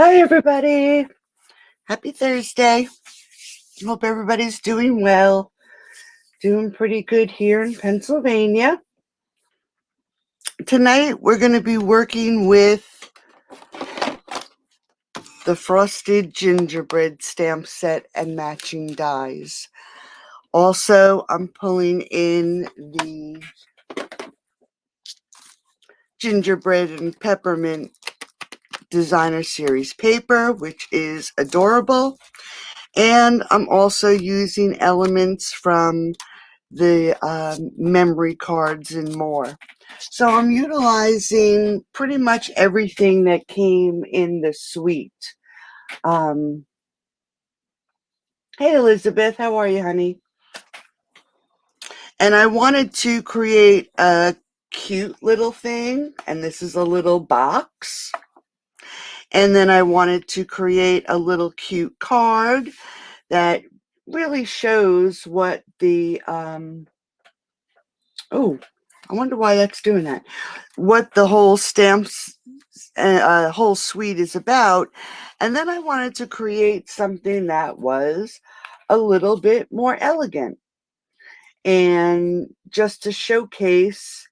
Hi, everybody. Happy Thursday. Hope everybody's doing well. Doing pretty good here in Pennsylvania. Tonight, we're going to be working with the Frosted Gingerbread stamp set and matching dies. Also, I'm pulling in the Gingerbread and Peppermint designer series paper, which is adorable. And I'm also using elements from the memory cards and more. So I'm utilizing pretty much everything that came in the suite. Hey, Elizabeth, how are you, honey? And I wanted to create a cute little thing, and this is a little box. And then I wanted to create a little cute card that really shows what the oh, I wonder why that's doing that. What the whole stamps, whole suite is about. And then I wanted to create something that was a little bit more elegant. And just to showcase,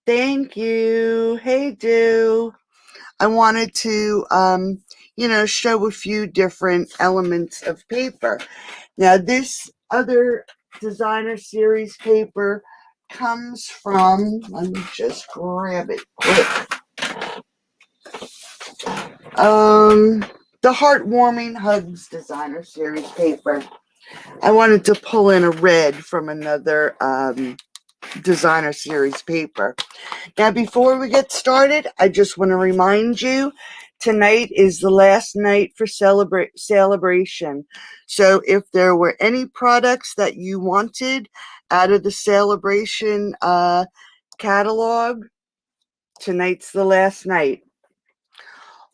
thank you. Hey, Do. I wanted to, show a few different elements of paper. Now, this other designer series paper comes from, let me just grab it quick, the Heartwarming Hugs designer series paper. I wanted to pull in a red from another designer series paper. Now, before we get started, I just want to remind you, tonight is the last night for celebration. So if there were any products that you wanted out of the celebration catalog, tonight's the last night.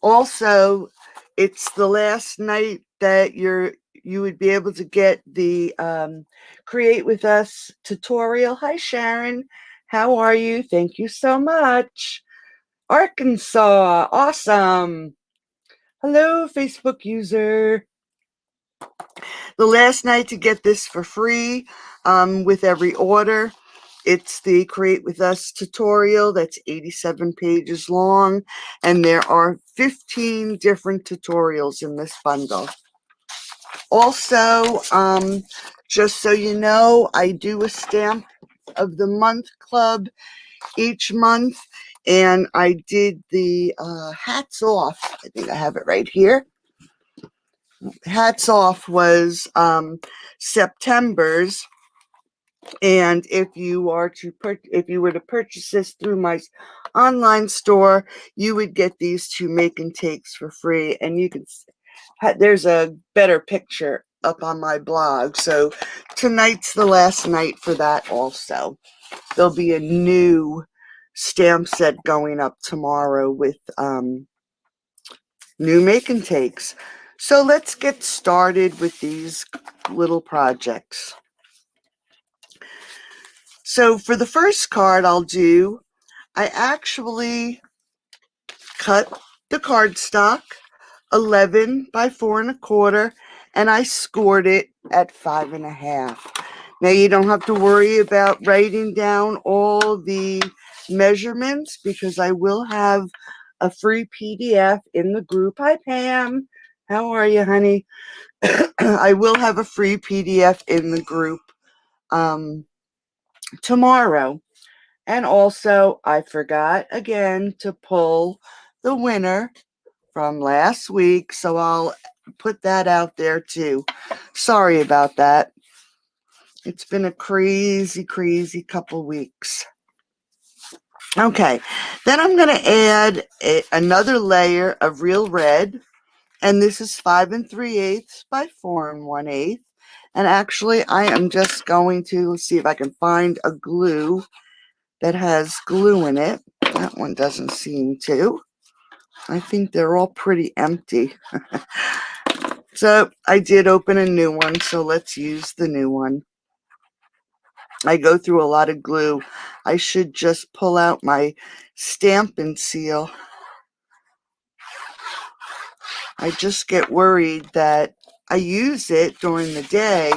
Also, it's the last night that you would be able to get the Create With Us tutorial. Hi, Sharon. How are you? Thank you so much. Arkansas. Awesome. Hello, Facebook user. The last night to get this for free with every order. It's the Create With Us tutorial that's 87 pages long, and there are 15 different tutorials in this bundle. Also, just so you know, I do a Stamp of the Month club each month, and I did the Hats Off. I think I have it right here. Hats Off was September's. And if you were to purchase this through my online store, you would get these two make and takes for free. And you can, there's a better picture up on my blog. So tonight's the last night for that also. There'll be a new stamp set going up tomorrow with new make and takes. So let's get started with these little projects. So for the first card I actually cut the cardstock 11 by 4 1/4, and I scored it at 5 1/2. Now you don't have to worry about writing down all the measurements because I will have a free PDF in the group. Hi, Pam. How are you, honey? I will have a free PDF in the group tomorrow. And also, I forgot again to pull the winner from last week, so I'll put that out there too. Sorry about that. It's been a crazy, crazy couple weeks. Okay, then I'm going to add another layer of real red, and this is 5 3/8 by 4 1/8. And actually, I am just going to, let's see if I can find a glue that has glue in it. That one doesn't seem to. I think they're all pretty empty. So I did open a new one, so let's use the new one. I go through a lot of glue. I should just pull out my Stampin' Seal. I just get worried that I use it during the day,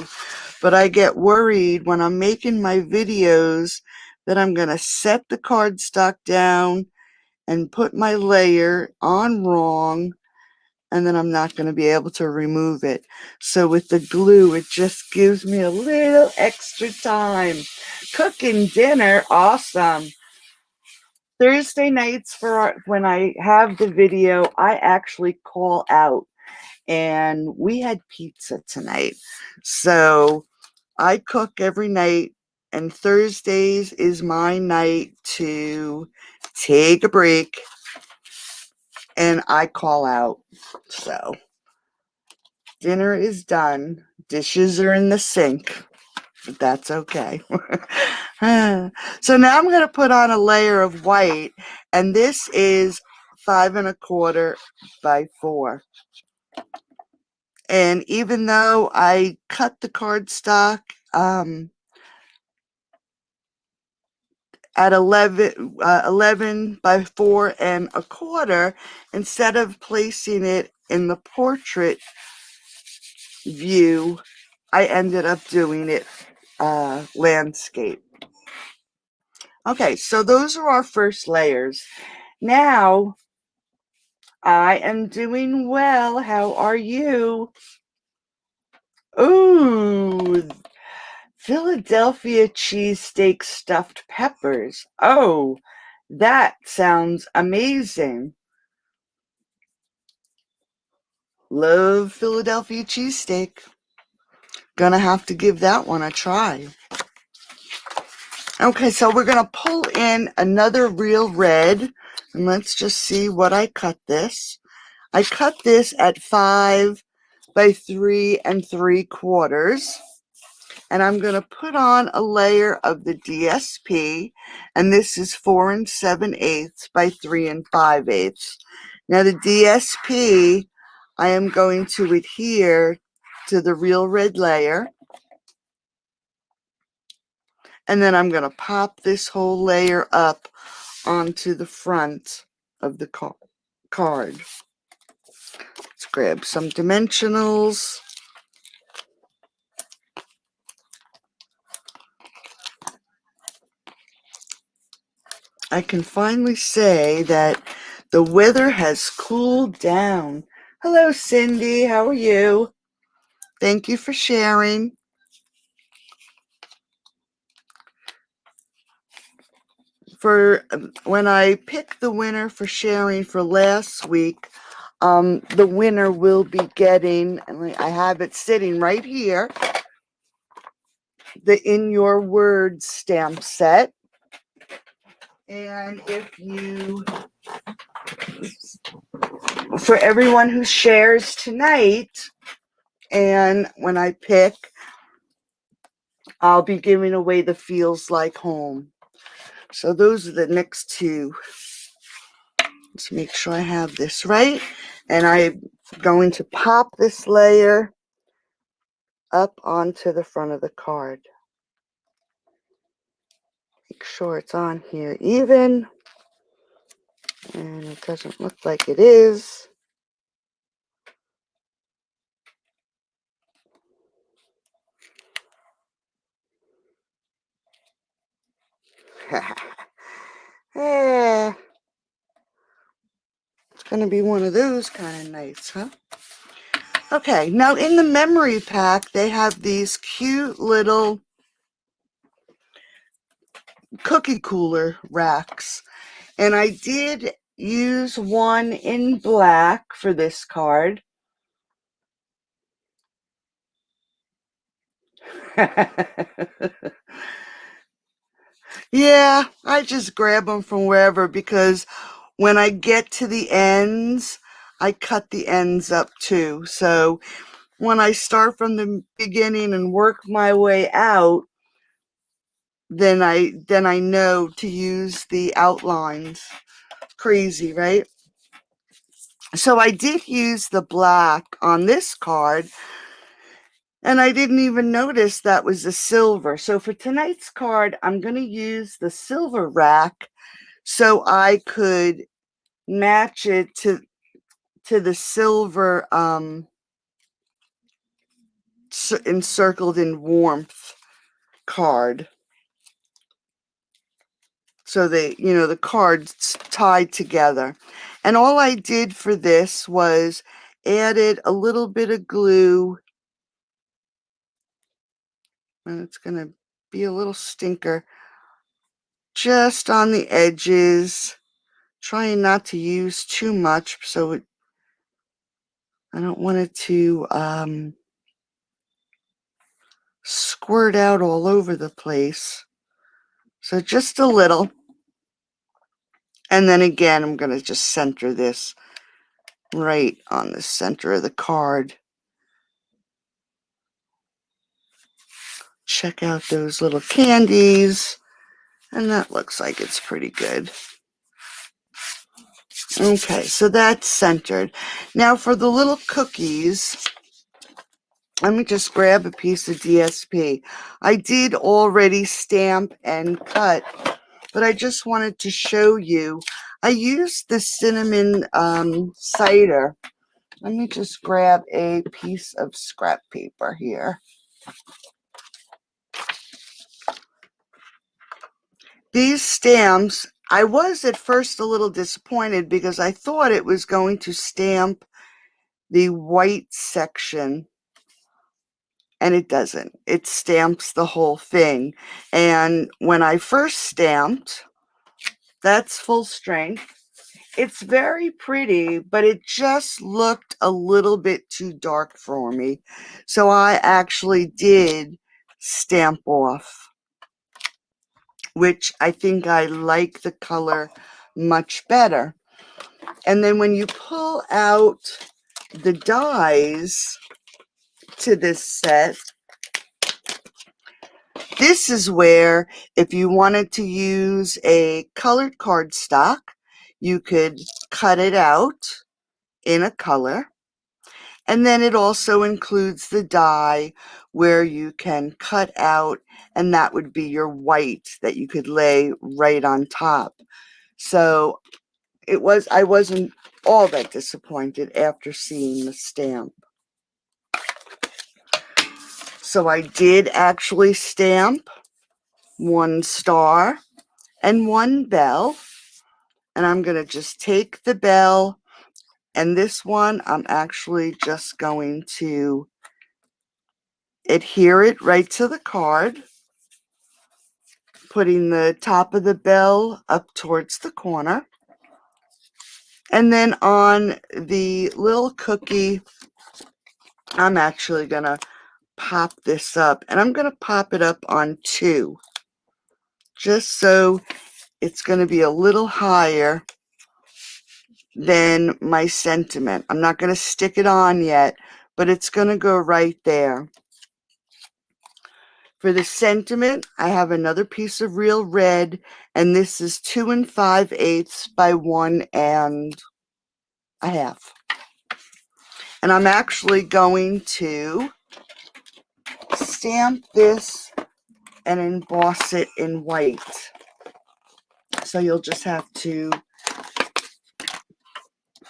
but I get worried when I'm making my videos that I'm going to set the cardstock down and put my layer on wrong, and then I'm not going to be able to remove it. So with the glue, it just gives me a little extra time. Cooking dinner, awesome. Thursday nights when I have the video, I actually call out, and we had pizza tonight. So I cook every night, and Thursdays is my night to take a break, and I call out. So dinner is done. Dishes are in the sink, but that's okay. So now I'm going to put on a layer of white, and this is 5 1/4 by 4. And even though I cut the cardstock at 11 by 4 1/4, instead of placing it in the portrait view, I ended up doing it landscape. Okay, so those are our first layers. Now, I am doing well. How are you? Ooh, Philadelphia cheesesteak stuffed peppers. Oh, that sounds amazing. Love Philadelphia cheesesteak. Gonna have to give that one a try. Okay, so we're gonna pull in another real red, and let's just see what I cut this. I cut this at 5 by 3 3/4, and I'm gonna put on a layer of the DSP, and this is 4 7/8 by 3 5/8. Now the DSP, I am going to adhere to the real red layer, and then I'm going to pop this whole layer up onto the front of the card. Let's grab some dimensionals. I can finally say that the weather has cooled down. Hello, Cindy. How are you? Thank you for sharing. For when I picked the winner for sharing for last week, the winner will be getting, and I have it sitting right here, the In Your Words stamp set. And if you, for everyone who shares tonight, and when I pick, I'll be giving away the Feels Like Home. So those are the next two. Let's make sure I have this right. And I'm going to pop this layer up onto the front of the card. Make sure it's on here even. And it doesn't look like it is. Yeah. It's going to be one of those kind of nights, huh? Okay, now in the memory pack, they have these cute little cookie cooler racks. And I did use one in black for this card. Yeah, I just grab them from wherever, because when I get to the ends, I cut the ends up too. So when I start from the beginning and work my way out, then I know to use the outlines. Crazy, right? So I did use the black on this card, and I didn't even notice that was the silver. So for tonight's card, I'm going to use the silver rack so I could match it to to the silver encircled in warmth card. So the cards tied together. And all I did for this was added a little bit of glue, and it's going to be a little stinker just on the edges, trying not to use too much so I don't want it to squirt out all over the place. So just a little. And then again, I'm going to just center this right on the center of the card. Check out those little candies. And that looks like it's pretty good. Okay, so that's centered. Now for the little cookies, let me just grab a piece of DSP. I did already stamp and cut, but I just wanted to show you. I used the cinnamon cider. Let me just grab a piece of scrap paper here. These stamps, I was at first a little disappointed because I thought it was going to stamp the white section, and it doesn't. It stamps the whole thing. And when I first stamped, that's full strength. It's very pretty, but it just looked a little bit too dark for me. So I actually did stamp off, which I think I like the color much better. And then when you pull out the dies to this set, this is where if you wanted to use a colored cardstock, you could cut it out in a color. And then it also includes the die where you can cut out, and that would be your white that you could lay right on top. So I wasn't all that disappointed after seeing the stamp. So I did actually stamp one star and one bell. And I'm going to just take the bell, and this one I'm actually just going to adhere it right to the card, putting the top of the bell up towards the corner. And then on the little cookie, I'm actually going to pop this up, and I'm going to pop it up on 2, just so it's going to be a little higher than my sentiment. I'm not going to stick it on yet, but it's going to go right there. For the sentiment, I have another piece of real red, and this is 2 5/8 by 1 1/2. And I'm actually going to stamp this and emboss it in white. So you'll just have to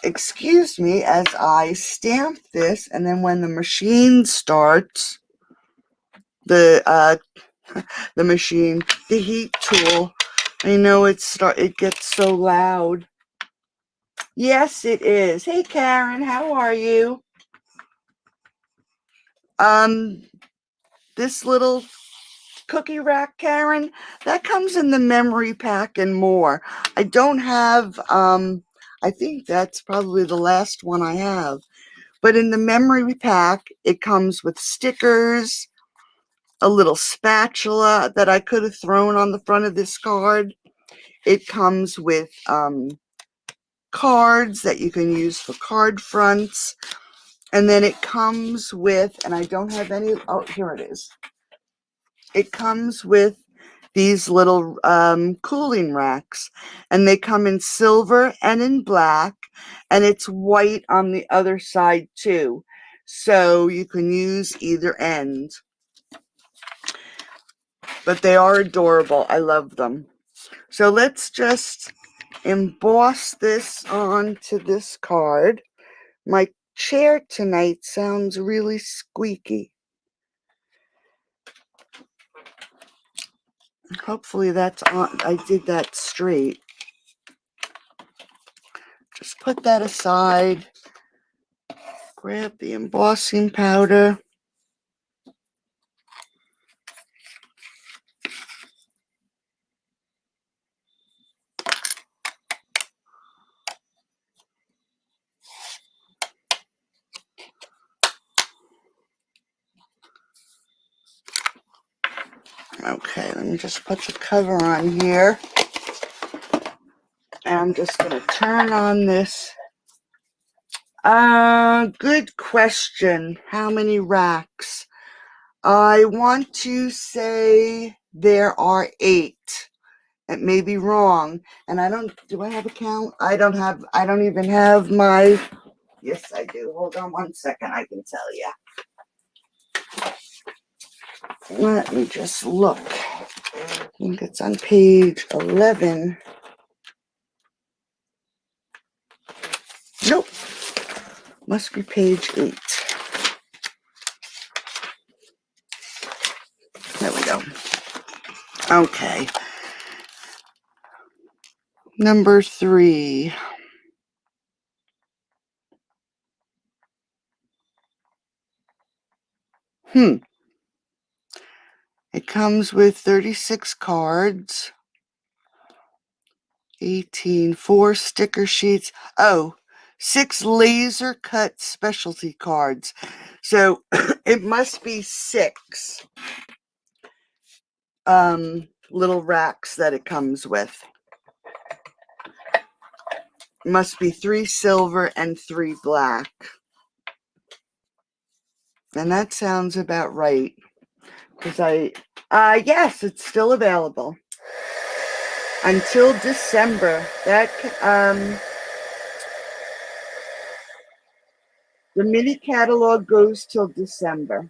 excuse me as I stamp this, and then when the machine starts, the machine, the heat tool, I know it gets so loud. Yes, it is. Hey, Karen, how are you? This little cookie rack, Karen, that comes in the memory pack and more. I don't have, I think that's probably the last one I have. But in the memory pack, it comes with stickers, a little spatula that I could have thrown on the front of this card. It comes with cards that you can use for card fronts. And then it comes with, and I don't have any, oh, here it is. It comes with these little cooling racks, and they come in silver and in black, and it's white on the other side too. So you can use either end. But they are adorable. I love them. So let's just emboss this onto this card. My chair tonight sounds really squeaky. Hopefully that's on. I did that straight. Just put that aside. Grab the embossing powder. Okay, let me just put the cover on here. And I'm just going to turn on this. Good question. How many racks? I want to say there are 8. It may be wrong. And do I have a count? I don't even have my, yes, I do. Hold on one second. I can tell you. Let me just look. I think it's on page 11. Nope. Must be page 8. There we go. Okay. Number 3. It comes with 36 cards. 18, 4 sticker sheets. Oh, 6 laser cut specialty cards. So it must be 6 little racks that it comes with. It must be 3 silver and 3 black. And that sounds about right. Because yes, it's still available until December. The mini catalog goes till December.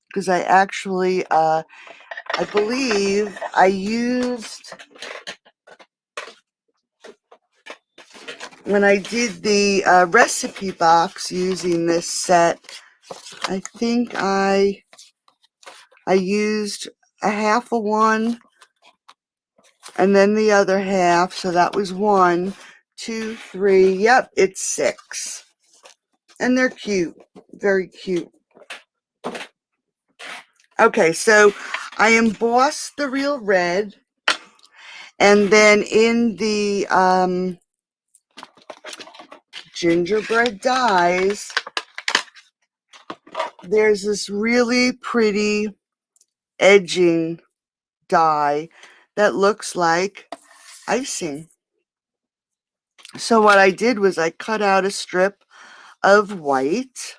Because I actually, I believe I used, when I did the recipe box using this set, I think I used a half of one and then the other half. So that was 1, 2, 3. Yep, it's 6. And they're cute. Very cute. Okay, so I embossed the real red. And then in the gingerbread dies, there's this really pretty edging die that looks like icing. So what I did was I cut out a strip of white,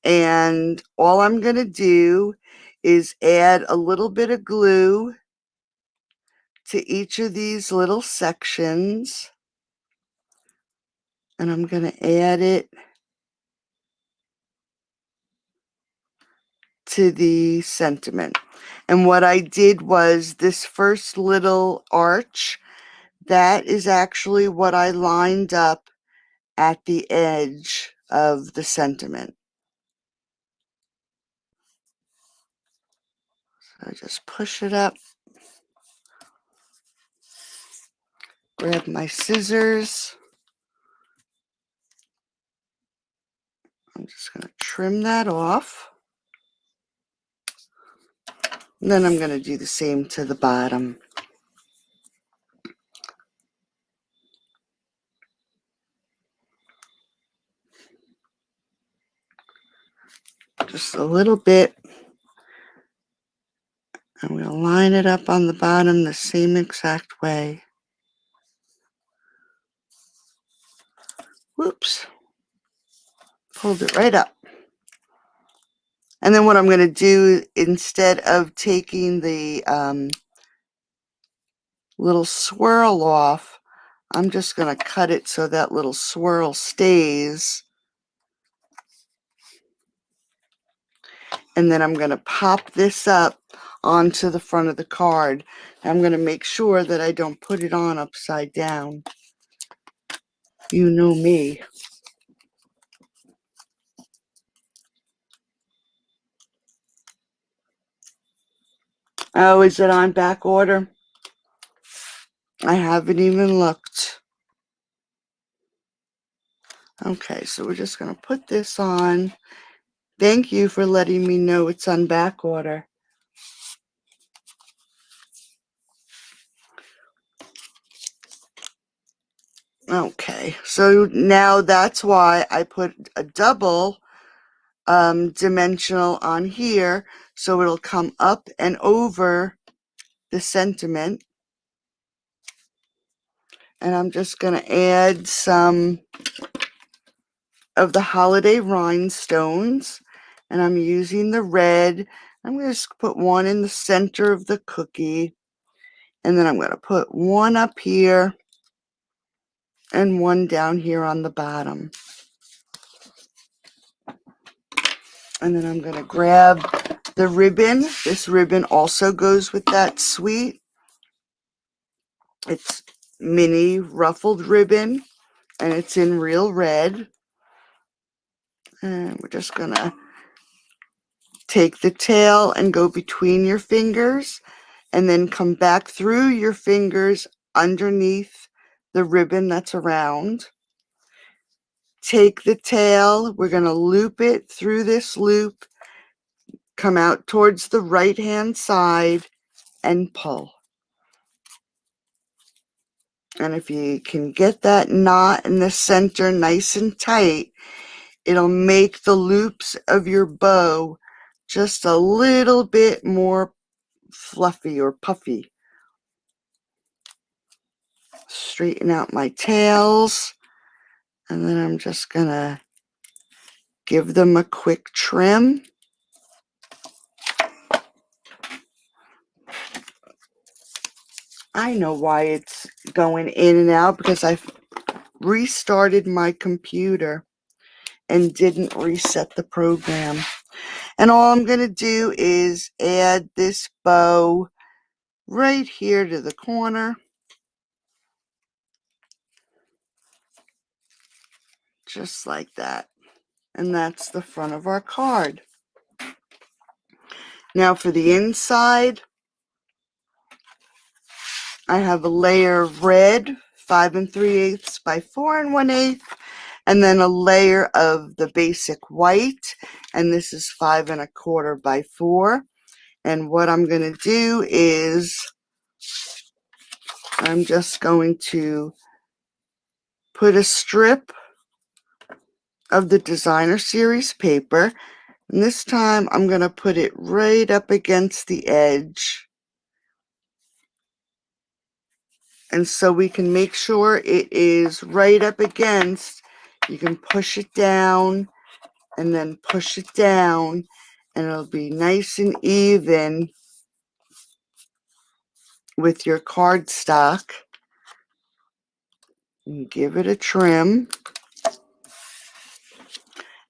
and all I'm going to do is add a little bit of glue to each of these little sections, and I'm going to add it to the sentiment. And what I did was this first little arch, that is actually what I lined up at the edge of the sentiment. So I just push it up, grab my scissors. I'm just going to trim that off. And then I'm going to do the same to the bottom. Just a little bit. I'm going to line it up on the bottom the same exact way. Whoops. Pulled it right up. And then what I'm going to do, instead of taking the little swirl off, I'm just going to cut it so that little swirl stays. And then I'm going to pop this up onto the front of the card. I'm going to make sure that I don't put it on upside down. You know me. Oh, is it on back order? I haven't even looked. Okay, so we're just going to put this on. Thank you for letting me know it's on back order. Okay, so now that's why I put a double dimensional on here, so it'll come up and over the sentiment. And I'm just going to add some of the holiday rhinestones, and I'm using the red. I'm going to just put one in the center of the cookie, and then I'm going to put one up here and one down here on the bottom. And then I'm going to grab the ribbon. This ribbon also goes with that suite. It's mini ruffled ribbon, and it's in real red. And we're just going to take the tail and go between your fingers, and then come back through your fingers underneath the ribbon that's around. Take the tail, we're going to loop it through this loop, come out towards the right hand side, and pull. And if you can get that knot in the center nice and tight, it'll make the loops of your bow just a little bit more fluffy or puffy. Straighten out my tails, and then I'm just gonna give them a quick trim. I know why it's going in and out, because I've restarted my computer and didn't reset the program. And all I'm going to do is add this bow right here to the corner. Just like that. And that's the front of our card. Now for the inside, I have a layer of red, 5 3/8 by 4 1/8, and then a layer of the basic white, and this is 5 1/4 by 4. And what I'm going to do is I'm just going to put a strip of the designer series paper, and this time I'm going to put it right up against the edge, and so we can make sure it is right up against. You can push it down and then push it down, and it'll be nice and even with your cardstock. And give it a trim.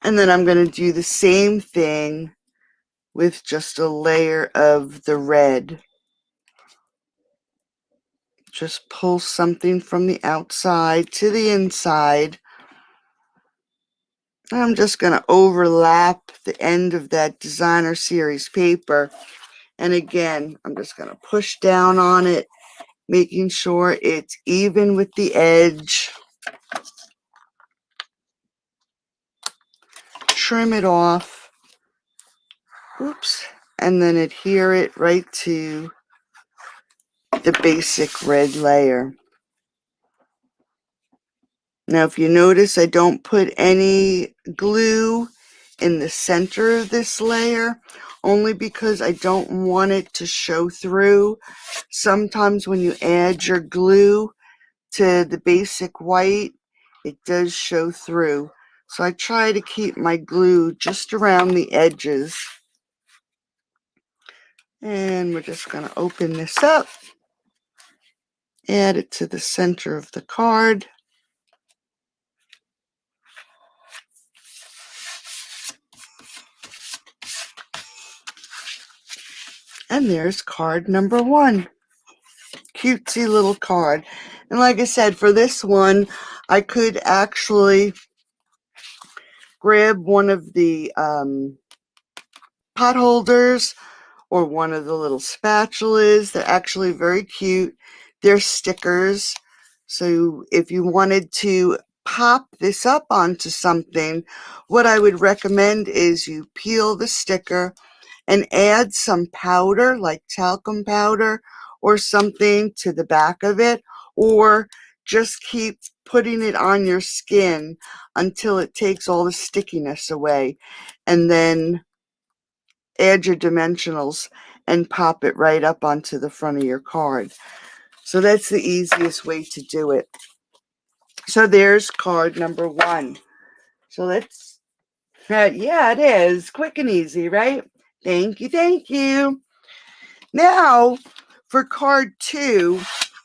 And then I'm going to do the same thing with just a layer of the red. Just pull something from the outside to the inside. And I'm just going to overlap the end of that designer series paper. And again, I'm just going to push down on it, making sure it's even with the edge. Trim it off. Oops. And then adhere it right to the basic red layer. Now, if you notice, I don't put any glue in the center of this layer, only because I don't want it to show through. Sometimes when you add your glue to the basic white, it does show through. So I try to keep my glue just around the edges. And we're just going to open this up, add it to the center of the card. And there's card number 1. Cutesy little card. And like I said, for this one, I could actually grab one of the pot holders or one of the little spatulas. They're actually very cute. They're stickers. So if you wanted to pop this up onto something, what I would recommend is you peel the sticker and add some powder, like talcum powder or something, to the back of it, or just keep putting it on your skin until it takes all the stickiness away, and then add your dimensionals and pop it right up onto the front of your card. So that's the easiest way to do it. So there's card number 1. So let's, yeah, it is quick and easy, right? Thank you, thank you. Now, for card 2,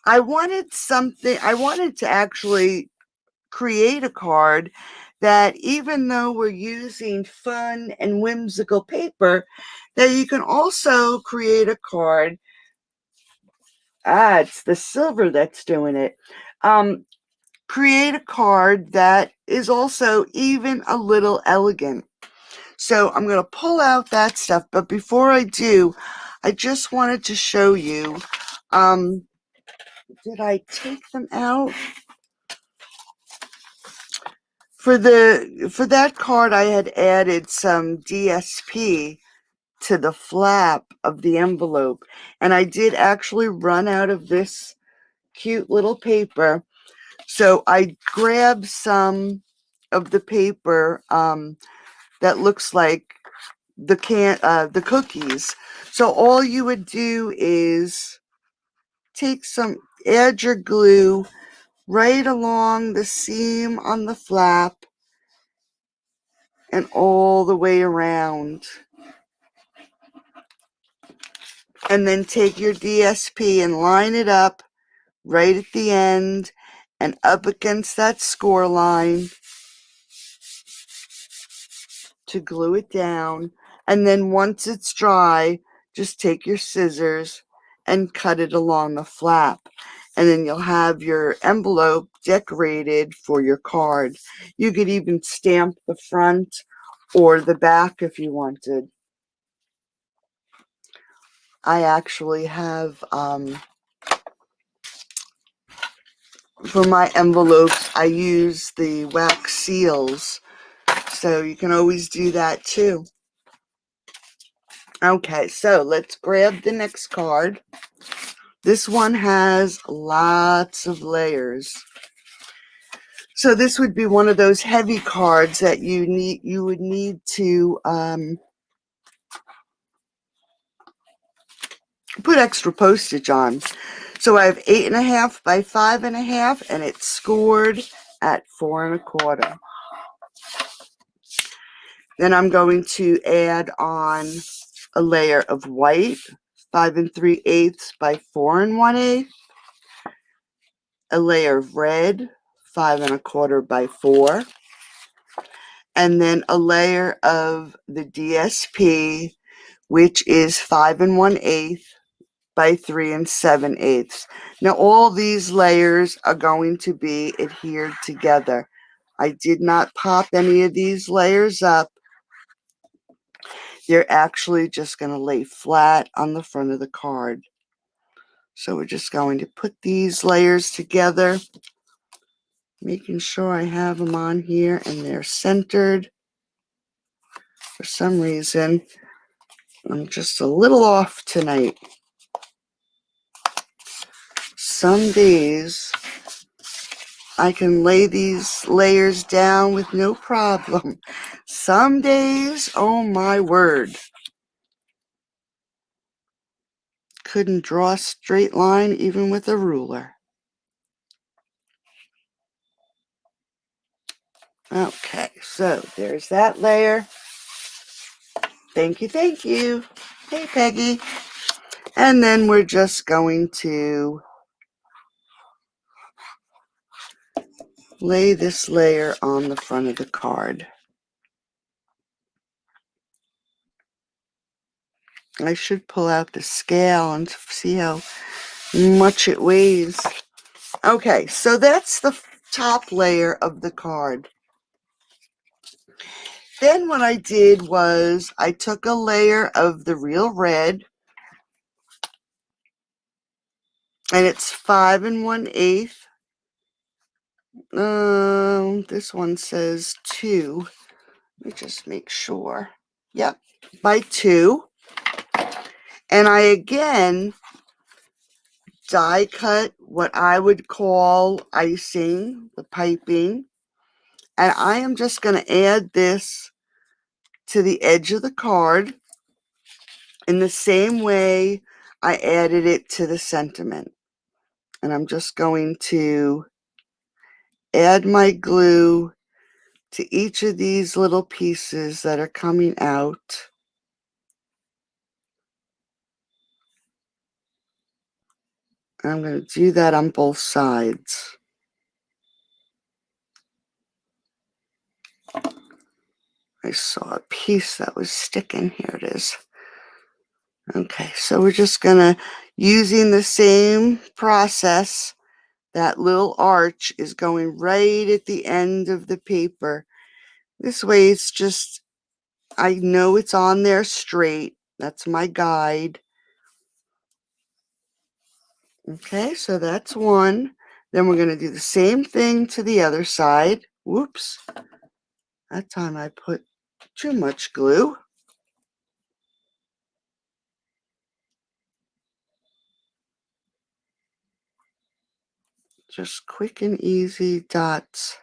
I wanted to actually create a card that, even though we're using fun and whimsical paper, that you can also create a card. It's the silver that's doing it. Create a card that is also even a little elegant. So I'm going to pull out that stuff, but before I do, I just wanted to show you, did I take them out? For that card, I had added some DSP to the flap of the envelope, and I did actually run out of this cute little paper. So I grabbed some of the paper that looks like the cookies. So all you would do is add your glue right along the seam on the flap and all the way around. And then take your DSP and line it up right at the end and up against that score line to glue it down. And then once it's dry, just take your scissors and cut it along the flap. And then you'll have your envelope decorated for your card. You could even stamp the front or the back if you wanted. I actually have, for my envelopes, I use the wax seals. So you can always do that too. Okay, so let's grab the next card. This one has lots of layers. So this would be one of those heavy cards that you would need to put extra postage on. So I have 8.5 by 5.5, and it's scored at 4.25. Then I'm going to add on a layer of white, 5 3/8 by 4 1/8. A layer of red, 5 1/4 by 4, and then a layer of the DSP, which is 5 1/8 by 3 7/8. Now all these layers are going to be adhered together. I did not pop any of these layers up. They're actually just going to lay flat on the front of the card. So we're just going to put these layers together, making sure I have them on here and they're centered. For some reason, I'm just a little off tonight. Some days I can lay these layers down with no problem. Some days, oh my word, couldn't draw a straight line even with a ruler. Okay, so there's that layer. Thank you, thank you. Hey, Peggy. And then we're just going to lay this layer on the front of the card. I should pull out the scale and see how much it weighs. Okay, so that's the top layer of the card. Then what I did was I took a layer of the real red, and it's 5 1/8. This one says 2. Let me just make sure. Yep, by 2. And I again die cut what I would call icing, the piping. And I am just going to add this to the edge of the card in the same way I added it to the sentiment. And I'm just going to add my glue to each of these little pieces that are coming out. And I'm going to do that on both sides. I saw a piece that was sticking. Here it is. Okay, so we're just going to, using the same process, that little arch is going right at the end of the paper. This way it's just, I know it's on there straight. That's my guide. Okay, so that's one. Then we're going to do the same thing to the other side. Whoops. That time I put too much glue. Just quick and easy dots.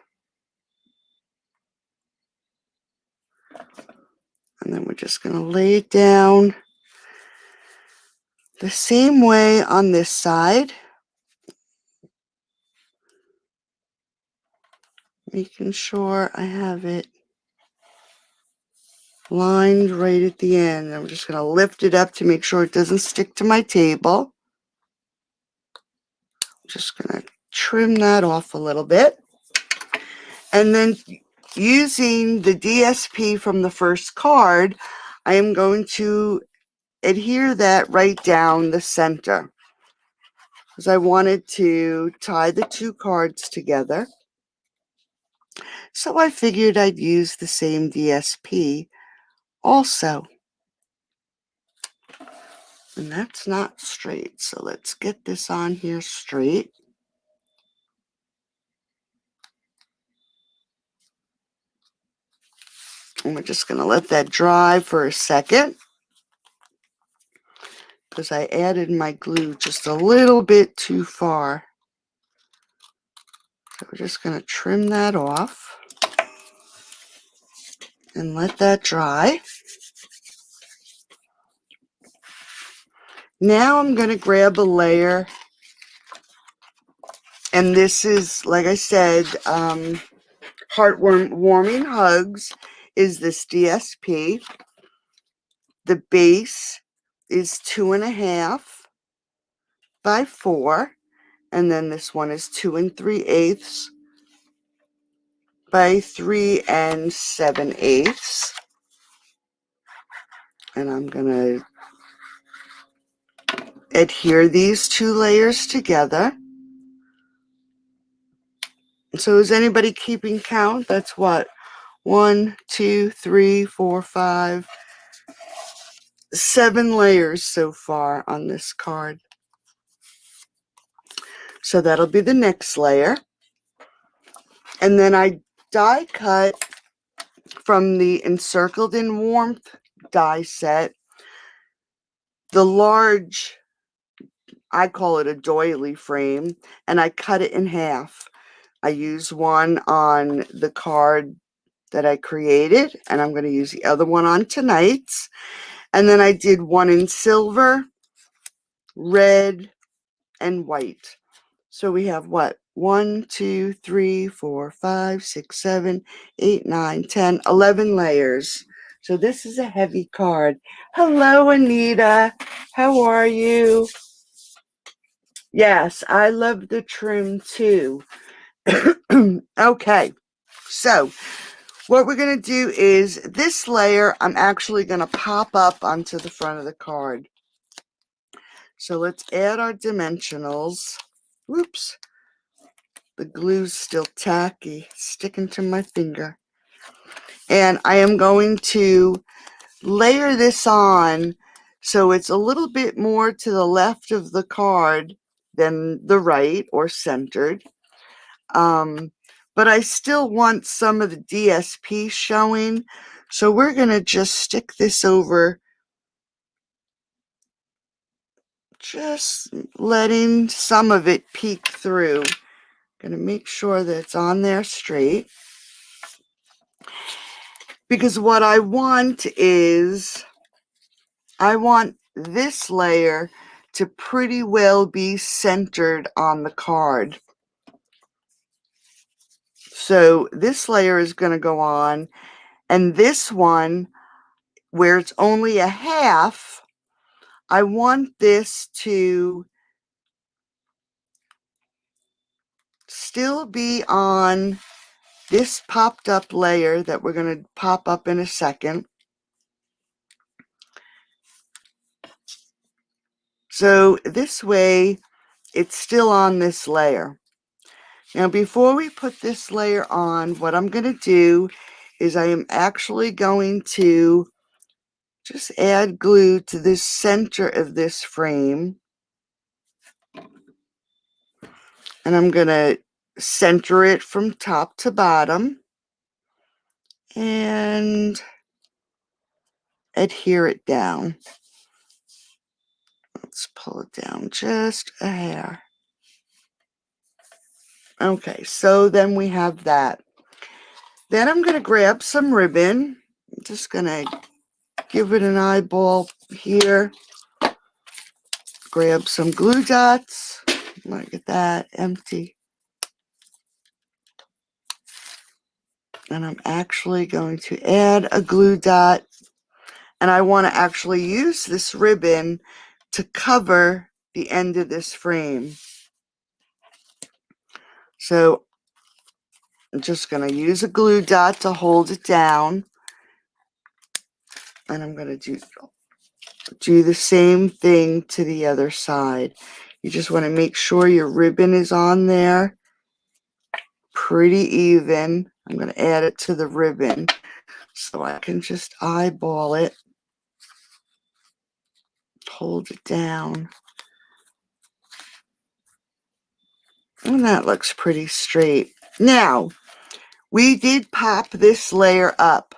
And then we're just going to lay it down the same way on this side. Making sure I have it lined right at the end. I'm just going to lift it up to make sure it doesn't stick to my table. I'm just going to trim that off a little bit. And then using the DSP from the first card, I am going to adhere that right down the center, because I wanted to tie the two cards together. So I figured I'd use the same DSP also. And that's not straight, so let's get this on here straight. And we're just going to let that dry for a second, because I added my glue just a little bit too far. So we're just going to trim that off and let that dry. Now I'm going to grab a layer, and this is, like I said, Heartwarming Hugs is this DSP. The base is 2.5 by 4, and then this one is 2 3/8 by 3 7/8. And I'm going to adhere these two layers together. So is anybody keeping count? That's what? 1, 2, 3, 4, 5, 7 layers so far on this card. So that'll be the next layer. And then I die cut from the Encircled in Warmth die set the large, I call it a doily frame, and I cut it in half. I use one on the card that I created, and I'm going to use the other one on tonight's. And then I did one in silver, red, and white. So we have what? 1, 2, 3, 4, 5, 6, 7, 8, 9, 10, 11 layers. So this is a heavy card. Hello, Anita. How are you? Yes, I love the trim too. Okay, so What we're going to do is this layer I'm actually going to pop up onto the front of the card. So let's add our dimensionals. Whoops, the glue's still tacky, sticking to my finger. And I am going to layer this on so it's a little bit more to the left of the card than the right or centered. But I still want some of the DSP showing. So we're going to just stick this over, just letting some of it peek through. Going to make sure that it's on there straight. Because what I want is, I want this layer to pretty well be centered on the card. So this layer is going to go on, and this one, where it's only a half, I want this to still be on this popped up layer that we're going to pop up in a second. So this way it's still on this layer. Now before we put this layer on, what I'm going to do is I am actually going to just add glue to the center of this frame. And I'm going to center it from top to bottom and adhere it down. Let's pull it down just a hair. Okay, so then we have that. Then I'm going to grab some ribbon. I'm just going to give it an eyeball here. Grab some glue dots. Look at that, empty. And I'm actually going to add a glue dot. And I want to actually use this ribbon to cover the end of this frame. So I'm just going to use a glue dot to hold it down. And I'm going to do the same thing to the other side. You just want to make sure your ribbon is on there pretty even. I'm going to add it to the ribbon so I can just eyeball it, hold it down. And that looks pretty straight. Now, we did pop this layer up.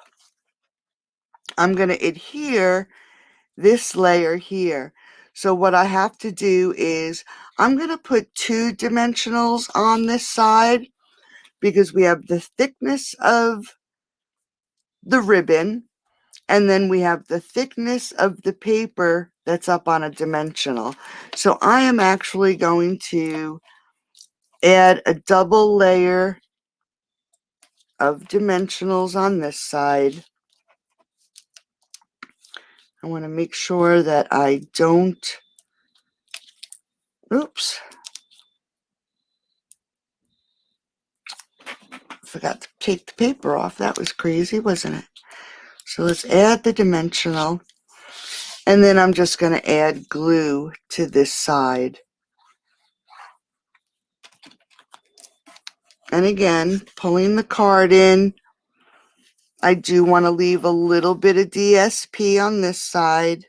I'm going to adhere this layer here. So what I have to do is I'm going to put 2 dimensionals on this side because we have the thickness of the ribbon and then we have the thickness of the paper that's up on a dimensional. So I am actually going to add a double layer of dimensionals on this side. I want to make sure that I don't, oops, forgot to take the paper off. That was crazy, wasn't it? So let's add the dimensional, and then I'm just going to add glue to this side. And again, pulling the card in, I do want to leave a little bit of DSP on this side.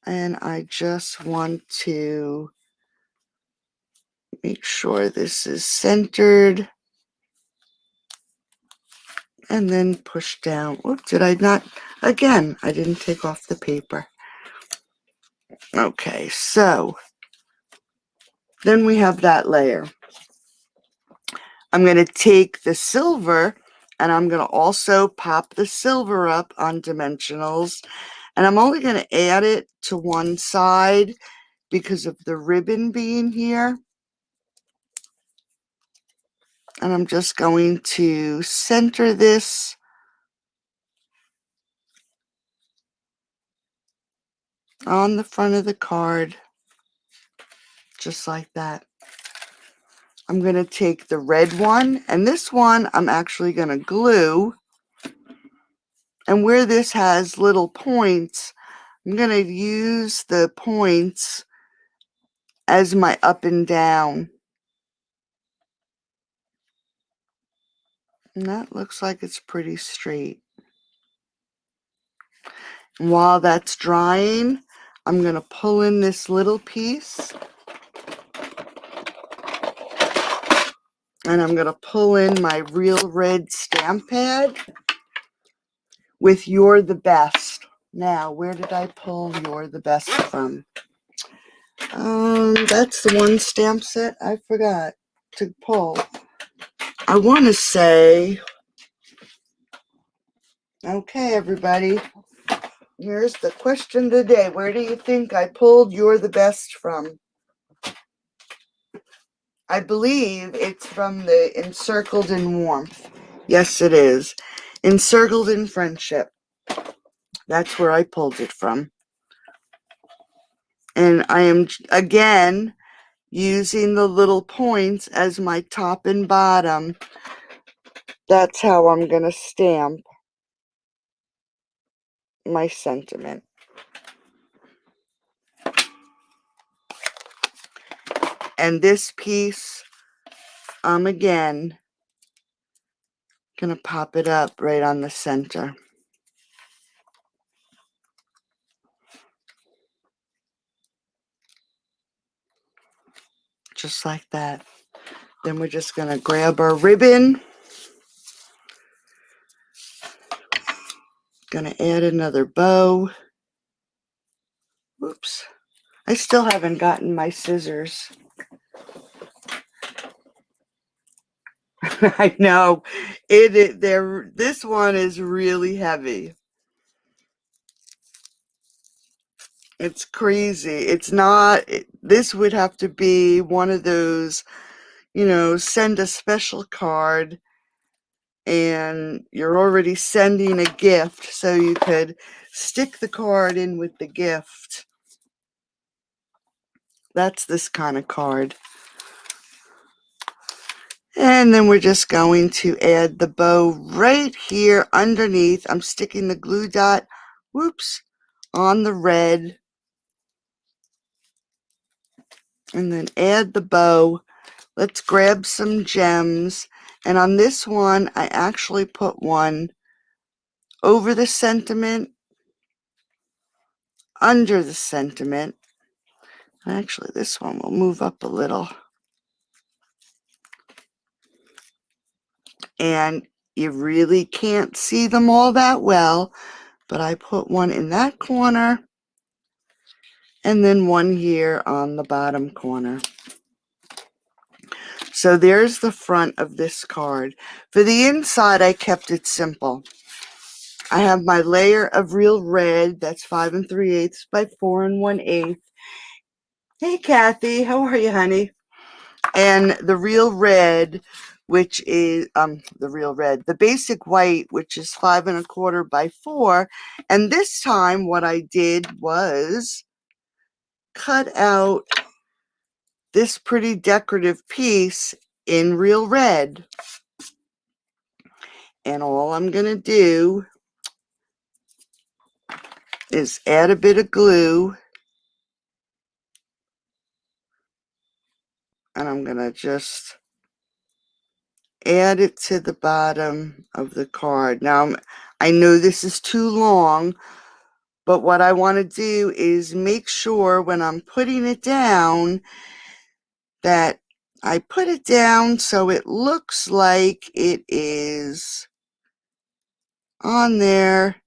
And I just want to make sure this is centered. And then push down. Whoops, did I not? Again, I didn't take off the paper. Okay, so then we have that layer. I'm going to take the silver and I'm going to also pop the silver up on dimensionals. And I'm only going to add it to one side because of the ribbon being here. And I'm just going to center this on the front of the card, just like that. I'm going to take the red one, and this one I'm actually going to glue. And where this has little points, I'm going to use the points as my up and down. And that looks like it's pretty straight. And while that's drying, I'm going to pull in this little piece. And I'm going to pull in my Real Red stamp pad with You're the Best. Now, where did I pull You're the Best from? That's the one stamp set I forgot to pull. I want to say, okay, everybody, here's the question of the day. Where do you think I pulled You're the Best from? I believe it's from the Encircled in Warmth. Yes, it is. Encircled in Friendship. That's where I pulled it from. And I am, again, using the little points as my top and bottom. That's how I'm going to stamp my sentiment. And this piece, I'm again going to pop it up right on the center. Just like that. Then we're just going to grab our ribbon. Going to add another bow. Oops. I still haven't gotten my scissors. I know. This one is really heavy. It's crazy. It's not, this would have to be one of those, send a special card and you're already sending a gift, so you could stick the card in with the gift. That's this kind of card. And then we're just going to add the bow right here underneath. I'm sticking the glue dot, on the red. And then add the bow. Let's grab some gems. And on this one, I actually put one over the sentiment, under the sentiment. Actually, this one will move up a little. And you really can't see them all that well, but I put one in that corner and then one here on the bottom corner. So there's the front of this card. For the inside, I kept it simple. I have my layer of Real Red, that's 5 3/8 by 4 1/8. Hey, Kathy, how are you, honey? And the Real Red, which is the basic white, which is 5 1/4 by 4. And this time, what I did was cut out this pretty decorative piece in Real Red. And all I'm going to do is add a bit of glue. And I'm going to just add it to the bottom of the card. Now, I know this is too long, but what I want to do is make sure when I'm putting it down that I put it down so it looks like it is on there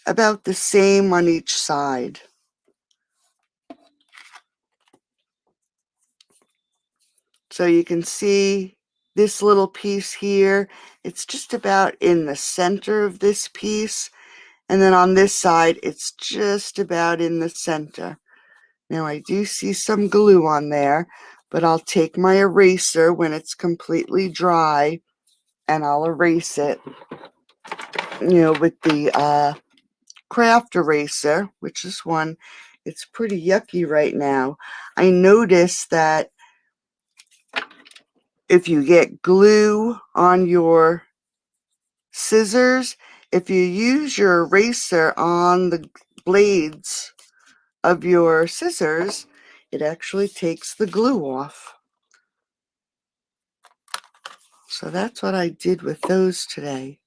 about the same on each side. So you can see this little piece here, it's just about in the center of this piece. And then on this side, it's just about in the center. Now I do see some glue on there, but I'll take my eraser when it's completely dry and I'll erase it, with the craft eraser, which is one, it's pretty yucky right now. I noticed that if you get glue on your scissors, if you use your eraser on the blades of your scissors, it actually takes the glue off. So that's what I did with those today.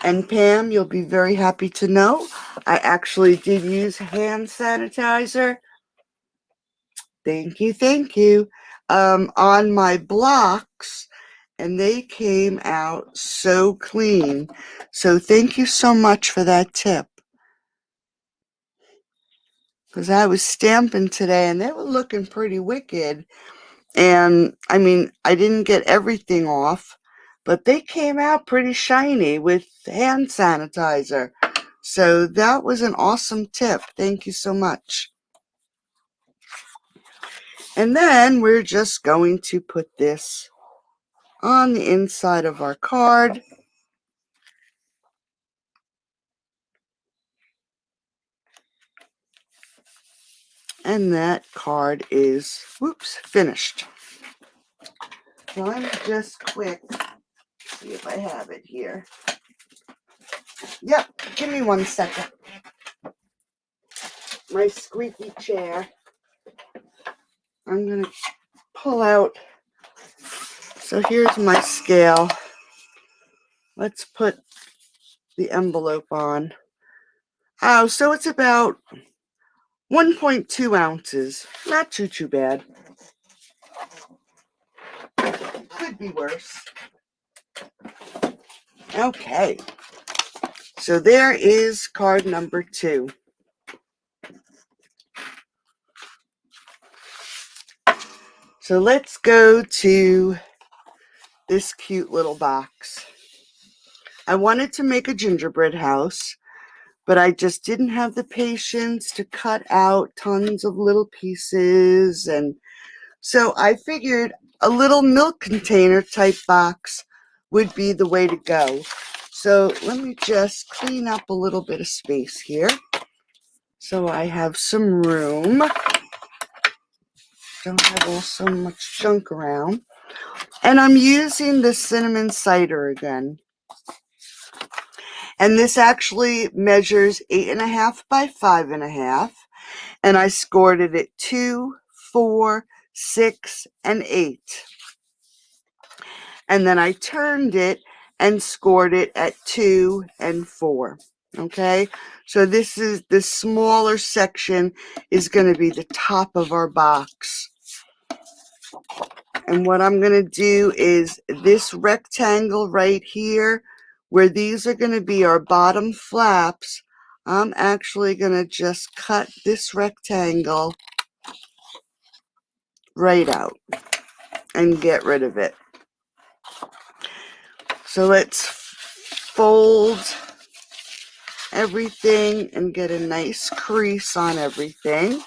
And Pam, you'll be very happy to know, I actually did use hand sanitizer. Thank you, thank you. On my blocks, and they came out so clean. So thank you so much for that tip. Because I was stamping today and they were looking pretty wicked. And I mean, I didn't get everything off, but they came out pretty shiny with hand sanitizer. So that was an awesome tip. Thank you so much. And then we're just going to put this on the inside of our card. And that card is, whoops, finished. So let me just quick see if I have it here. Yep, give me 1 second. My squeaky chair. I'm going to pull out. So here's my scale. Let's put the envelope on. Oh, so it's about 1.2 ounces. Not too bad. Could be worse. Okay. So there is card number 2. So let's go to this cute little box. I wanted to make a gingerbread house, but I just didn't have the patience to cut out tons of little pieces. And so I figured a little milk container type box would be the way to go. So let me just clean up a little bit of space here so I have some room. Don't have all so much junk around. And I'm using the cinnamon cider again. And this actually measures 8.5 by 5.5. And I scored it at 2, 4, 6, and 8. And then I turned it and scored it at 2 and 4. Okay, so this is the smaller section is going to be the top of our box. And what I'm going to do is this rectangle right here, where these are going to be our bottom flaps, I'm actually going to just cut this rectangle right out and get rid of it. So let's fold everything and get a nice crease on everything.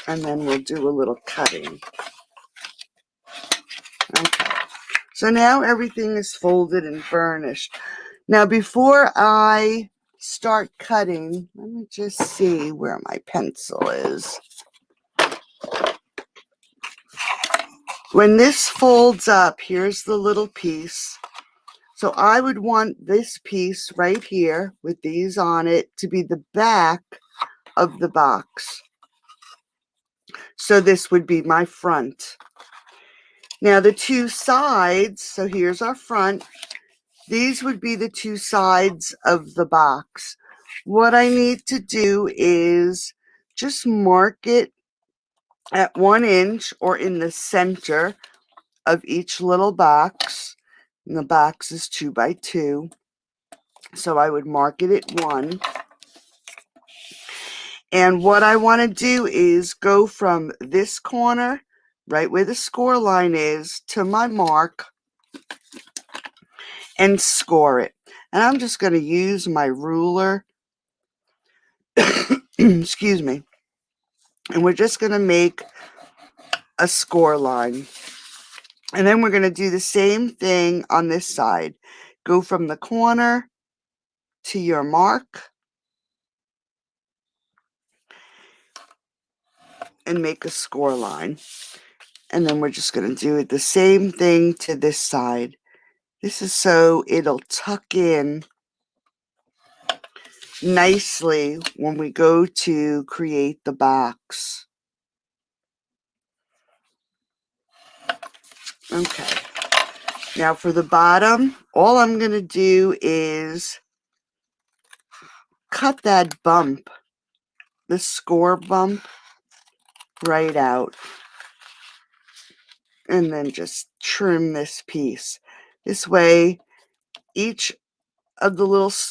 And then we'll do a little cutting. Okay. So now everything is folded and burnished. Now before I start cutting, let me just see where my pencil is. When this folds up, here's the little piece. So I would want this piece right here with these on it to be the back of the box. So this would be my front. Now the two sides, so here's our front. These would be the two sides of the box. What I need to do is just mark it at 1 inch or in the center of each little box. And the box is 2 by 2. So I would mark it at 1. And what I want to do is go from this corner, right where the score line is, to my mark and score it. And I'm just going to use my ruler. Excuse me. And we're just going to make a score line. And then we're going to do the same thing on this side. Go from the corner to your mark and make a score line. And then we're just going to do the same thing to this side. This is so it'll tuck in nicely when we go to create the box. Okay. Now for the bottom, all I'm going to do is cut that bump, the score bump, right out. And then just trim this piece. This way, each of the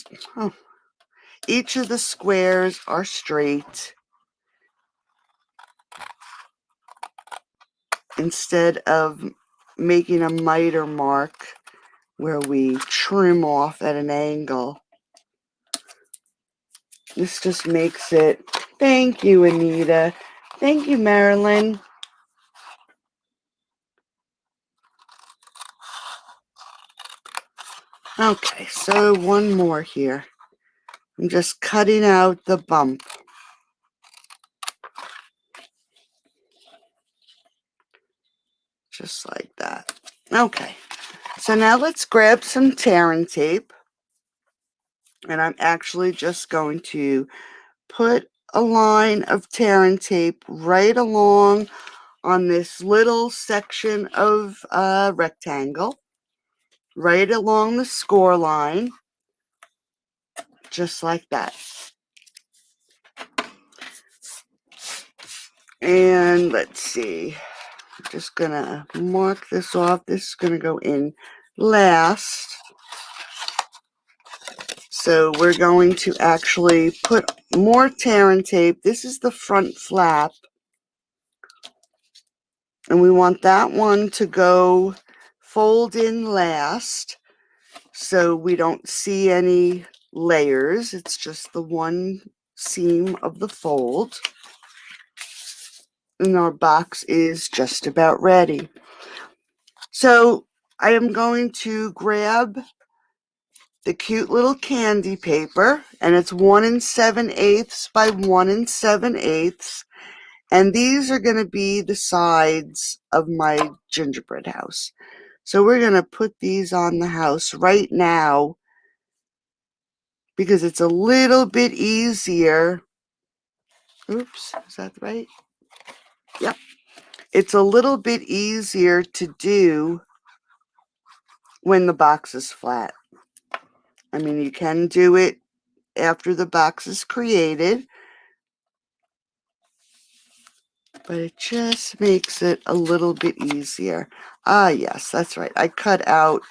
squares are straight, instead of making a miter mark where we trim off at an angle. This just makes it. Thank you, Anita. Thank you, Marilyn. Okay, so one more here. I'm just cutting out the bump. Just like that. Okay, so now let's grab some tearing tape. And I'm actually just going to put a line of tearing tape right along on this little section of rectangle, right along the score line, just like that. And let's see, I'm just gonna mark this off. This is gonna go in last. So we're going to actually put more tearing tape. This is the front flap. And we want that one to go fold in last, so we don't see any layers. It's just the one seam of the fold. And our box is just about ready. So I am going to grab the cute little candy paper, and it's 1 7/8 by 1 7/8. And these are going to be the sides of my gingerbread house. So we're going to put these on the house right now because it's a little bit easier. Oops, is that right? Yep. It's a little bit easier to do when the box is flat. I mean, you can do it after the box is created, but it just makes it a little bit easier. Ah, yes, that's right. I cut out,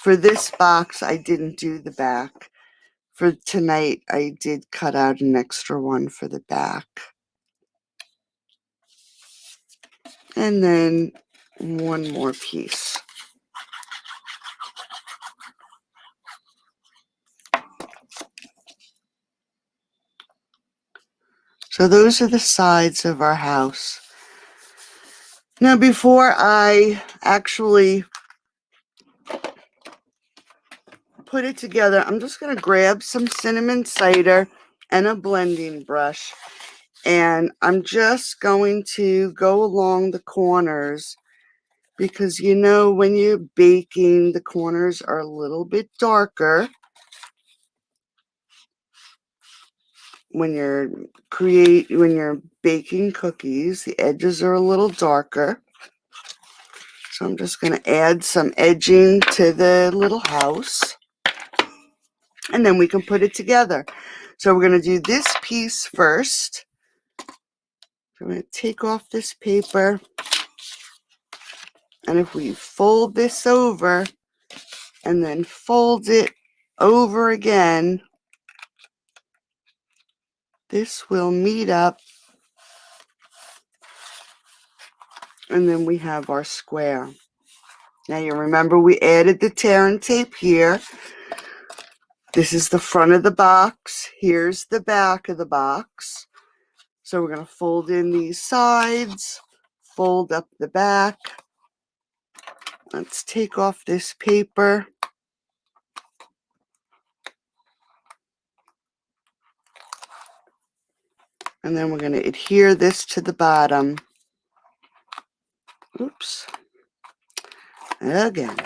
for this box, I didn't do the back. For tonight, I did cut out an extra one for the back. And then one more piece. So those are the sides of our house. Now, before I actually put it together, I'm just going to grab some cinnamon cider and a blending brush. And I'm just going to go along the corners, because you know when you're baking, the corners are a little bit darker. When you're baking cookies, the edges are a little darker. So I'm just going to add some edging to the little house, and then we can put it together. So we're going to do this piece first. So I'm going to take off this paper, and if we fold this over and then fold it over again, this will meet up, and then we have our square. Now you remember we added the tearing tape here. This is the front of the box. Here's the back of the box. So we're going to fold in these sides, fold up the back. Let's take off this paper. And then we're going to adhere this to the bottom. Oops. Again.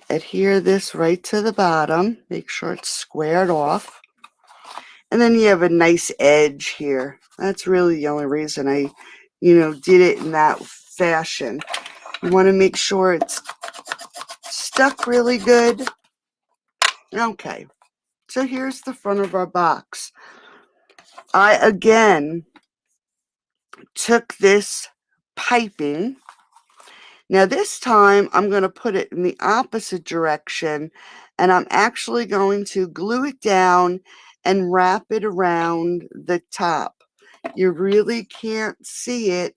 Adhere this right to the bottom. Make sure it's squared off. And then you have a nice edge here. That's really the only reason I, did it in that fashion. You want to make sure it's stuck really good. Okay. So here's the front of our box. I, again, took this piping. Now this time I'm going to put it in the opposite direction, and I'm actually going to glue it down and wrap it around the top. You really can't see it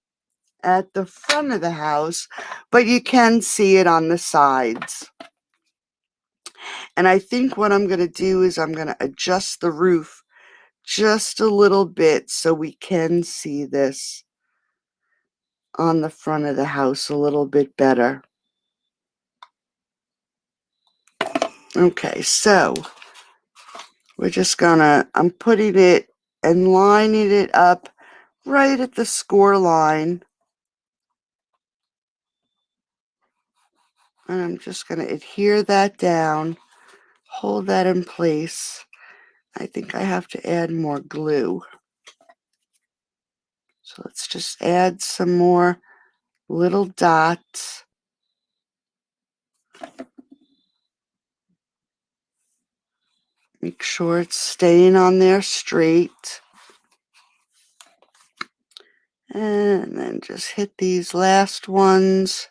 at the front of the house, but you can see it on the sides. And I think what I'm going to do is I'm going to adjust the roof just a little bit so we can see this on the front of the house a little bit better. Okay, so we're just gonna, I'm putting it and lining it up right at the score line. And I'm just gonna adhere that down, hold that in place. I think I have to add more glue. So let's just add some more little dots. Make sure it's staying on there straight. And then just hit these last ones.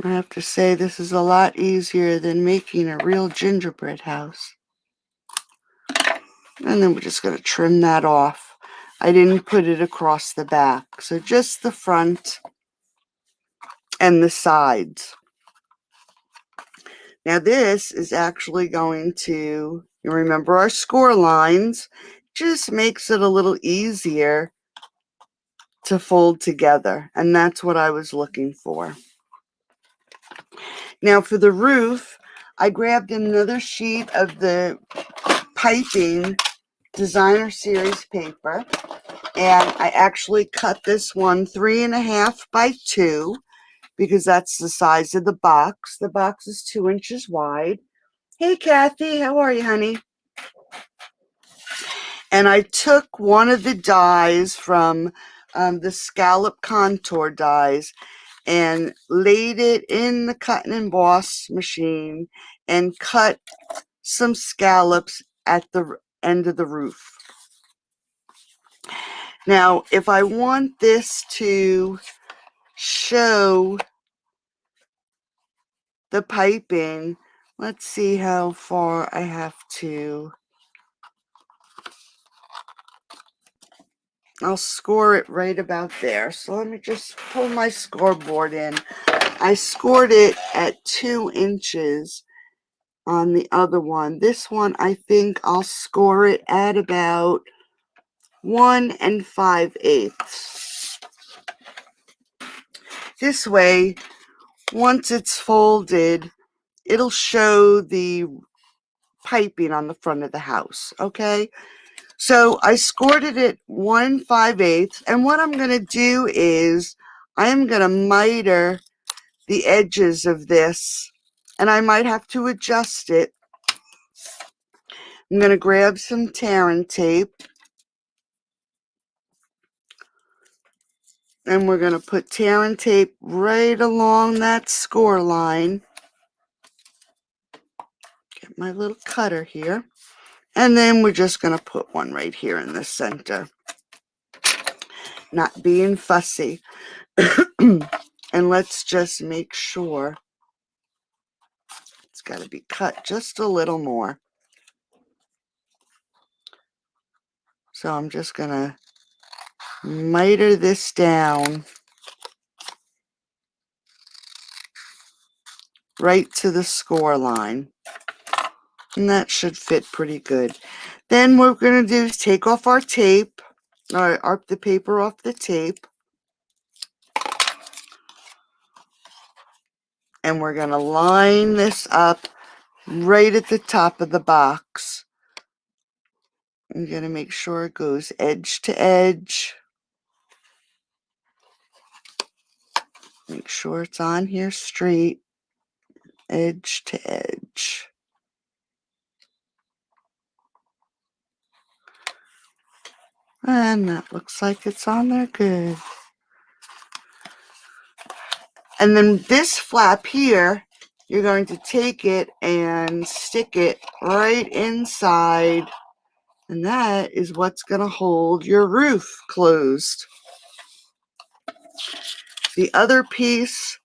I have to say this is a lot easier than making a real gingerbread house. And then we're just going to trim that off. I didn't put it across the back, so just the front and the sides. Now this is actually going to, you remember our score lines, just makes it a little easier to fold together, and that's what I was looking for. Now for the roof, I grabbed another sheet of the piping designer series paper, and I actually cut this one 3.5 by 2 because that's the size of the box. The box is 2 inches wide. Hey Kathy, how are you, honey? And I took one of the dies from the scallop contour dies and laid it in the cut and emboss machine and cut some scallops at the end of the roof. Now, if I want this to show the piping, let's see how far I have to. I'll score it right about there. So let me just pull my scoreboard in. I scored it at 2 inches on the other one. This one, I think I'll score it at about 1 5/8. This way, once it's folded, it'll show the piping on the front of the house, okay? So I scored it at 1 5/8, and what I'm going to do is I'm going to miter the edges of this, and I might have to adjust it. I'm going to grab some tear and tape, and we're going to put tear and tape right along that score line. Get my little cutter here. And then we're just going to put one right here in the center. Not being fussy. And let's just make sure it's got to be cut just a little more. So I'm just going to miter this down right to the score line. And that should fit pretty good. Then what we're going to do is take off our tape, or the paper off the tape. And we're going to line this up right at the top of the box. I'm going to make sure it goes edge to edge. Make sure it's on here straight, edge to edge. And that looks like it's on there good. And then this flap here, you're going to take it and stick it right inside. And that is what's going to hold your roof closed. The other piece,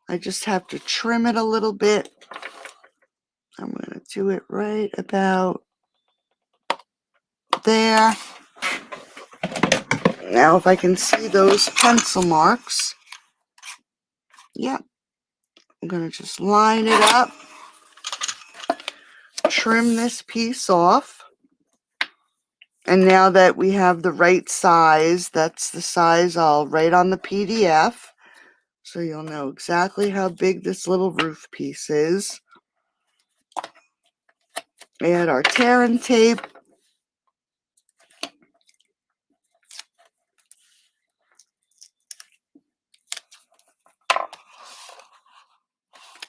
I just have to trim it a little bit. I'm going to do it right about there. Now if I can see those pencil marks. Yep. I'm going to just line it up. Trim this piece off. And now that we have the right size, that's the size I'll write on the PDF. So you'll know exactly how big this little roof piece is. Add our tear and tape.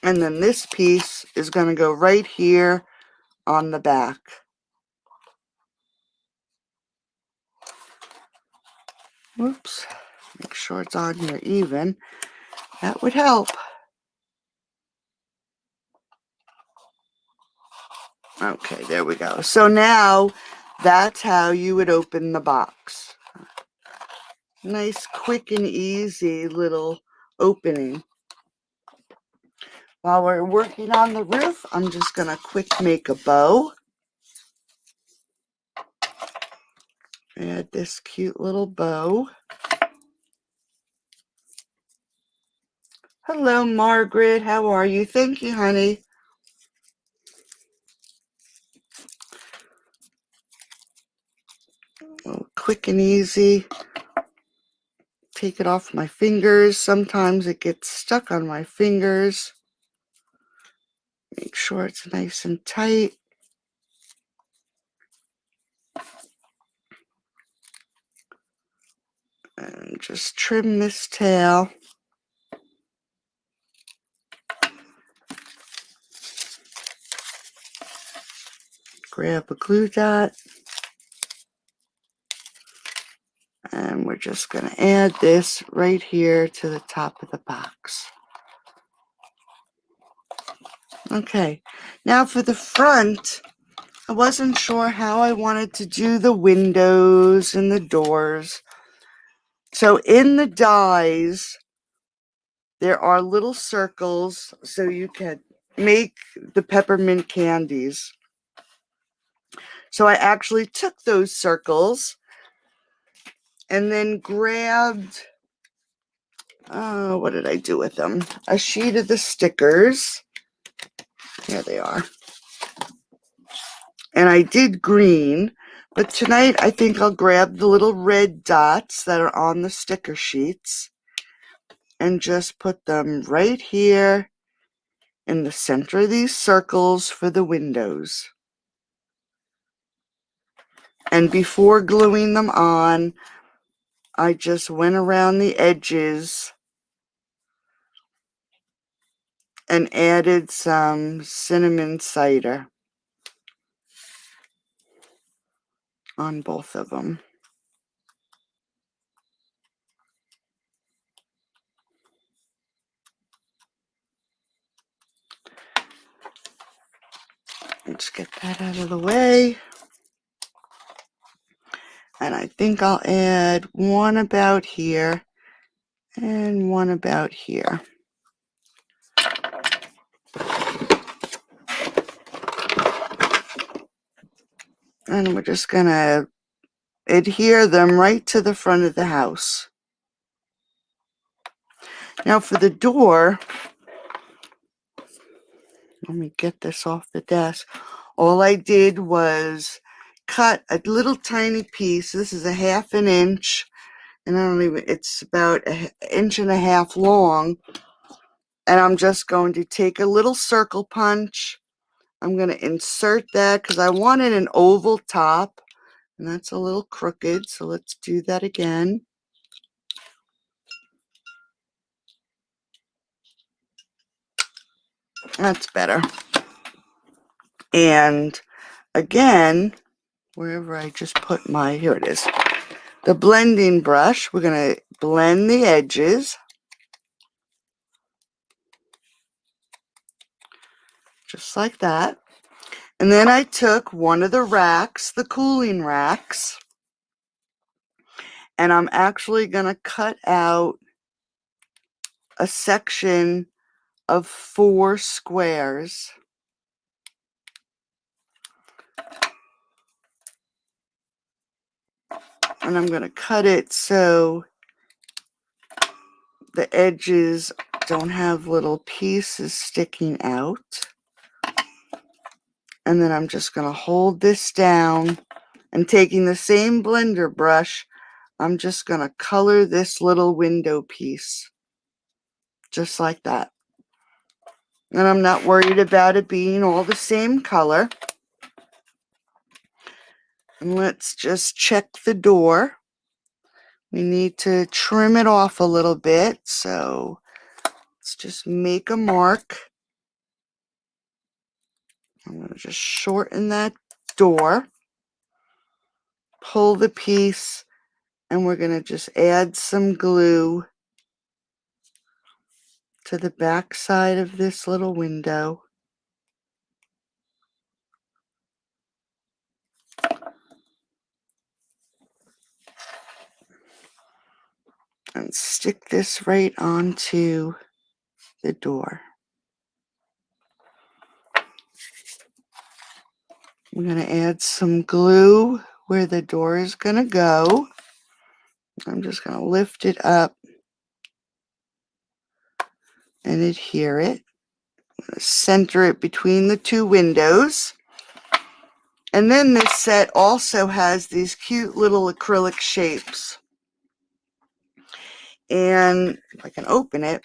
And then this piece is going to go right here on the back. Whoops. Make sure it's on here even. That would help. Okay, there we go. So now that's how you would open the box. Nice, quick, and easy little opening. While we're working on the roof, I'm just going to quick make a bow. Add this cute little bow. Hello, Margaret. How are you? Thank you, honey. Oh, quick and easy. Take it off my fingers. Sometimes it gets stuck on my fingers. Make sure it's nice and tight. And just trim this tail. Grab a glue dot. And we're just going to add this right here to the top of the box. Okay, now for the front, I wasn't sure how I wanted to do the windows and the doors. So in the dies, there are little circles so you can make the peppermint candies. So I actually took those circles and then grabbed, what did I do with them? A sheet of the stickers. Here they are. And I did green, but tonight I think I'll grab the little red dots that are on the sticker sheets and just put them right here in the center of these circles for the windows. And before gluing them on, I just went around the edges and added some cinnamon cider on both of them. Let's get that out of the way. And I think I'll add one about here and one about here. And we're just going to adhere them right to the front of the house. Now for the door, let me get this off the desk. All I did was cut a little tiny piece. This is a 1/2 inch, and I don't even, it's about an 1.5 inches long. And I'm just going to take a little circle punch. I'm going to insert that because I wanted an oval top, and that's a little crooked, so let's do that again. That's better. And again, wherever I just put my, here it is, the blending brush, we're going to blend the edges. Just like that. And then I took one of the racks, the cooling racks, and I'm actually going to cut out a section of 4 squares. And I'm going to cut it so the edges don't have little pieces sticking out. And then I'm just going to hold this down, and taking the same blender brush, I'm just going to color this little window piece. Just like that. And I'm not worried about it being all the same color. And let's just check the door. We need to trim it off a little bit, so let's just make a mark. I'm going to just shorten that door, pull the piece, and we're going to just add some glue to the back side of this little window. And stick this right onto the door. I'm going to add some glue where the door is going to go. I'm just going to lift it up and adhere it. I'm going to center it between the 2 windows. And then this set also has these cute little acrylic shapes. And if I can open it,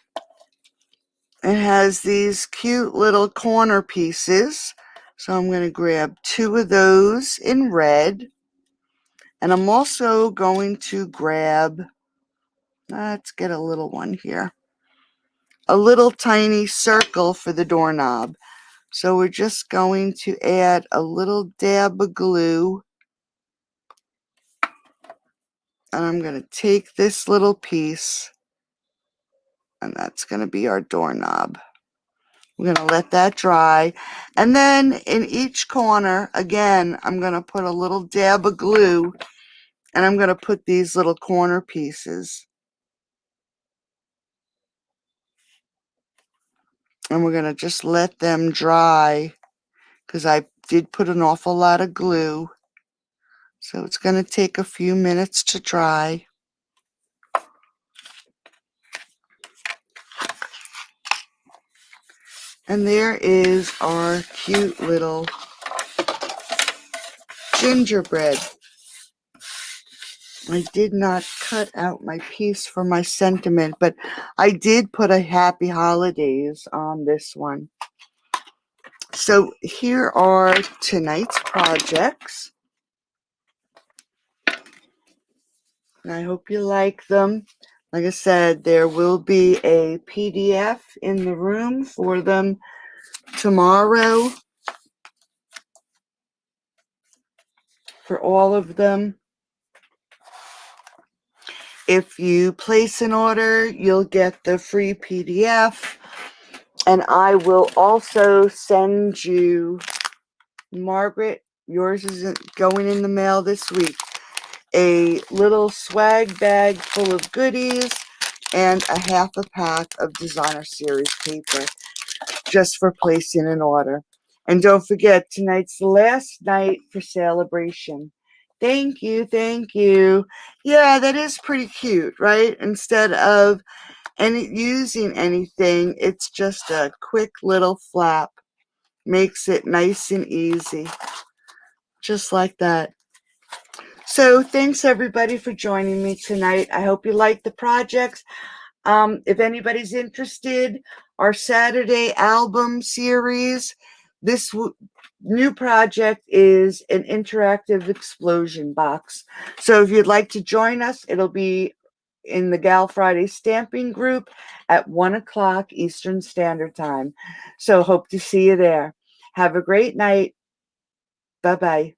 it has these cute little corner pieces. So I'm going to grab 2 of those in red. And I'm also going to grab, let's get a little one here, a little tiny circle for the doorknob. So we're just going to add a little dab of glue. And I'm going to take this little piece, and that's going to be our doorknob. We're going to let that dry. And then in each corner, again, I'm going to put a little dab of glue, and I'm going to put these little corner pieces. And we're going to just let them dry, because I did put an awful lot of glue. So it's going to take a few minutes to dry. And there is our cute little gingerbread. I did not cut out my piece for my sentiment, but I did put a happy holidays on this one. So here are tonight's projects. And I hope you like them. Like I said, there will be a PDF in the room for them tomorrow for all of them. If you place an order, you'll get the free PDF. And I will also send you, Margaret, yours isn't going in the mail this week, a little swag bag full of goodies and a half a pack of designer series paper just for placing an order. And don't forget, tonight's the last night for celebration. Thank you, thank you. Yeah, that is pretty cute, right? Instead of using anything, it's just a quick little flap. Makes it nice and easy. Just like that. So thanks everybody for joining me tonight. I hope you like the projects. If anybody's interested, our Saturday album series. This new project is an interactive explosion box. So if you'd like to join us, it'll be in the Gal Friday stamping group at 1 o'clock Eastern Standard Time. So hope to see you there. Have a great night. Bye-bye.